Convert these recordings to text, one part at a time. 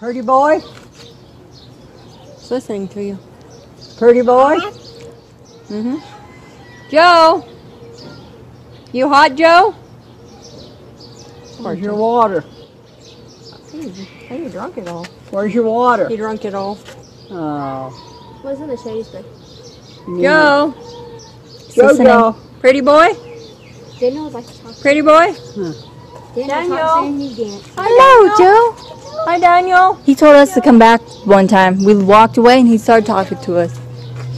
Pretty boy? It's listening to you. Pretty boy? Mm-hmm. Joe! You hot, Joe? Where's your water? He drunk it all. Where's your water? He drunk it all. Oh. What's in the shady spray? Joe! Jojo. Pretty boy? Daniel was like to talk. Pretty boy? Daniel. He danced. Hello, Joe. Hi, Daniel. He told us to come back one time. We walked away and he started talking to us.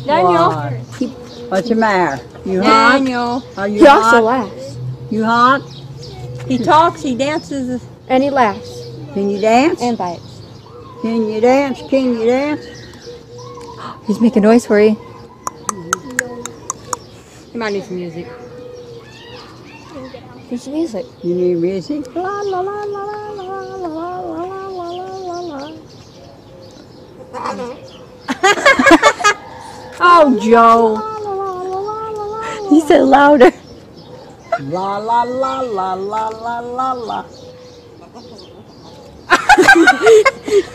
Daniel. Why? What's the matter? You hot? Daniel. Are you He hot? also laughs. You hot? He talks, he dances, And he laughs. Can you dance? and bites. Can you dance? Can you dance? He's making noise for you. He might need some music. There's music. You need music? La la la la la la la la la la la la. Oh, Joe. He said louder. La la la la la la la la.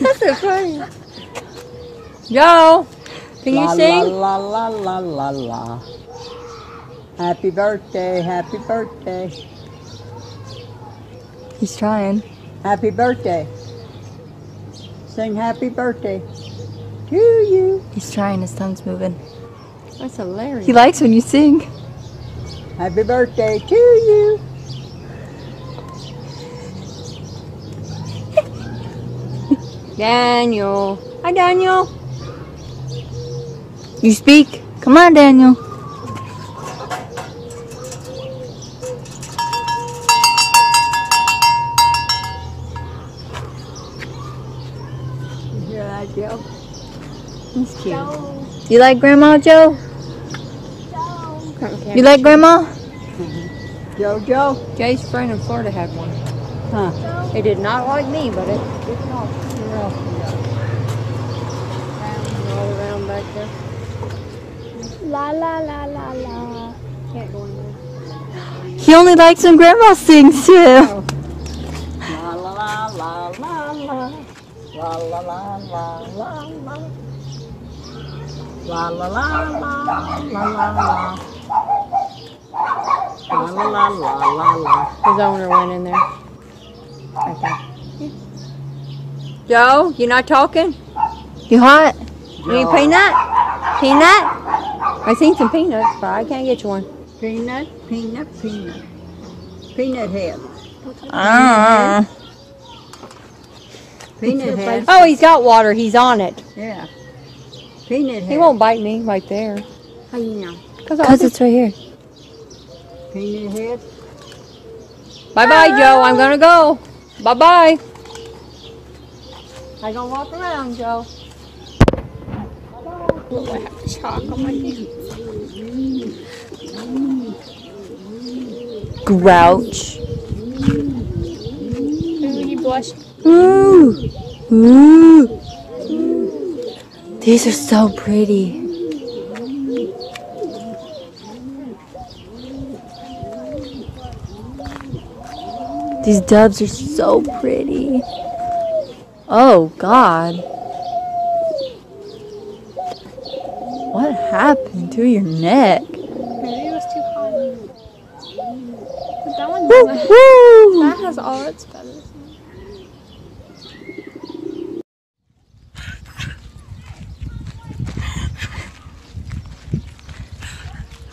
That's so funny. Joe, can you sing? La la la la la la. Happy birthday, happy birthday. He's trying. Happy birthday. Sing happy birthday to you. He's trying. His tongue's moving. That's hilarious. He likes when you sing. Happy birthday to you. Daniel. Hi, Daniel. You speak. Come on, Daniel. You hear that, Joe? He's cute. You like Grandma, Joe? You like Grandma? Jojo? Jay's friend in Florida had one. Huh. It did not like me, but it not. All around back there. La la la la la. Can't go in there. He only likes when Grandma sings too. La la la la la la. La la la la la la. La la la la la la la. La la la la la la. His owner went in there. I think. Joe, you not talking? You hot? You need peanut? Peanut? I seen some peanuts, but I can't get you one. Peanut, peanut, peanut. Peanut head. Peanut head. Oh, he's got water. He's on it. Yeah. Peanut head. He won't bite me right there. How you know? Because it's right here. Peanut head. Bye-bye, Joe. I'm going to go. Bye-bye. I'm going to walk around, Joe. Bye-bye. I have to shock on my feet. Grouch. Ooh, you blush. Ooh. Ooh. These are so pretty. These doves are so pretty. Oh, God. What happened to your neck? Maybe it was too hot. But that one Woo, doesn't. woo. That has all its feathers.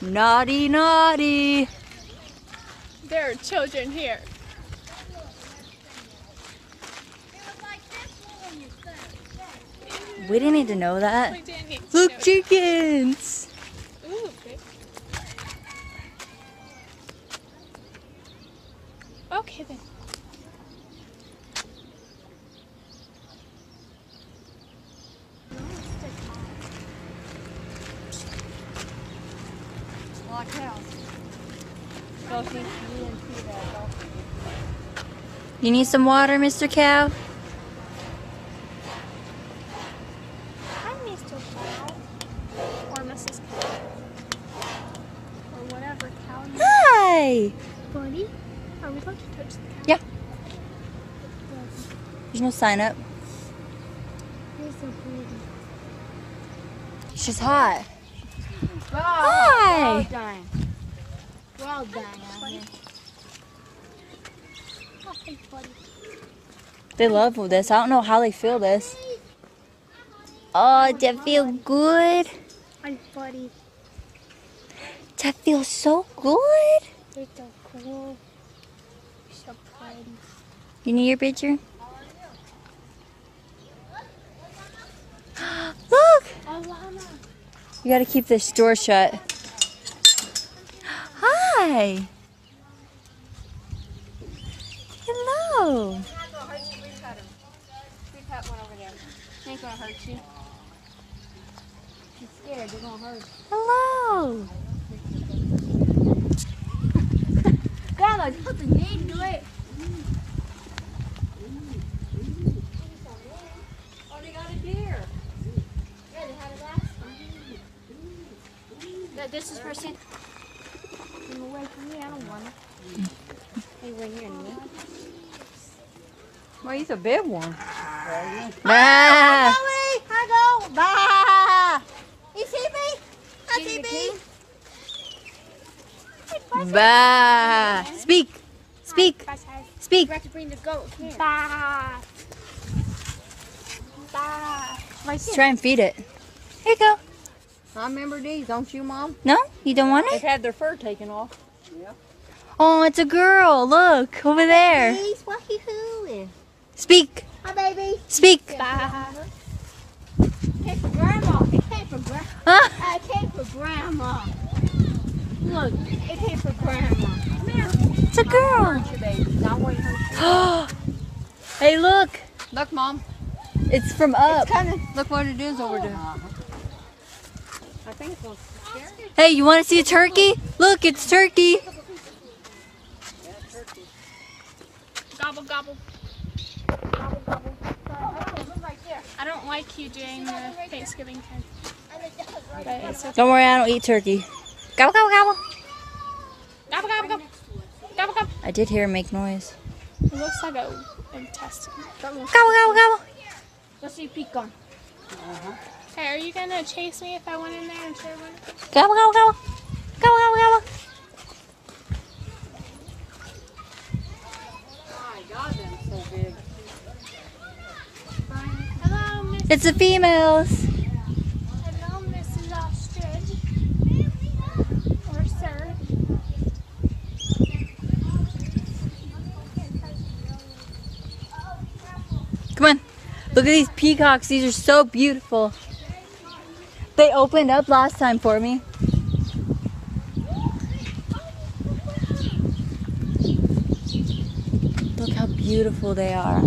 Naughty, naughty. There are children here. We didn't need to know that. We didn't need to Look, know. chickens. Ooh, okay. Okay then. You need some water, Mr. Cow? Hi, Mr. Cow. Or Mrs. Cow. Or whatever cow you Hi. Buddy, are we going to touch the cow? Yeah. There's no sign up. You're so pretty. She's hot. Wow. Hi. Well done. Well done, Abby. Oh, hey, buddy. They love this. I don't know how they feel this. Oh, does that feel good? Hi, buddy. That feels so good. You're so cool. You're so pretty. You need your picture? Look! Alana. You gotta keep this door shut. Hi! Hello! Ain't gonna hurt you. She's scared. They're gonna hurt. Hello! Grandma, put the name to it. Oh, they got a deer. Yeah, they had it last time. This is for Santa. Get away from me. I don't want it. Hey, right here. Well, he's a big one. Ah! I go. Bah. You see me? I see me. Bah! Speak! Speak! Speak! We have to bring the goat here. Bah. Bah. Right Let's try and feed it. Here you go. I remember these, don't you, Mom? No? You don't want They've it? had their fur taken off. Yeah. Oh, it's a girl. Look, over there. Please, what you doing? Speak! Hi, baby. Speak! Bah. Came for Grandma. It came for Grandma. Huh? It came for Grandma. Look, it came for Grandma. Come here. It's a girl. Your baby. I want her. Hey, look. Look, Mom. It's from up. Look what it is over there. I think it's supposed to scare you. Hey, you want to see a turkey? Look, it's turkey. Gobble, gobble. Gobble, gobble. I don't like you doing the Thanksgiving thing. But it's okay. Don't worry, I don't eat turkey. Gobble, gobble, gobble. Gobble, gobble, gobble. Gobble, gobble. I did hear him make noise. It looks like a intestine. Gobble, gobble, gobble. Let's see Pecan. Hey, are you gonna chase me if I went in there and should have went? Gobble, gobble, gobble. Gobble, gobble, gobble. My God, they're so big. Hello, Miss. It's the females. Hello, Mrs. Ostrich. Or sir. Come on. Look at these peacocks. These are so beautiful. They opened up last time for me. Look how beautiful they are.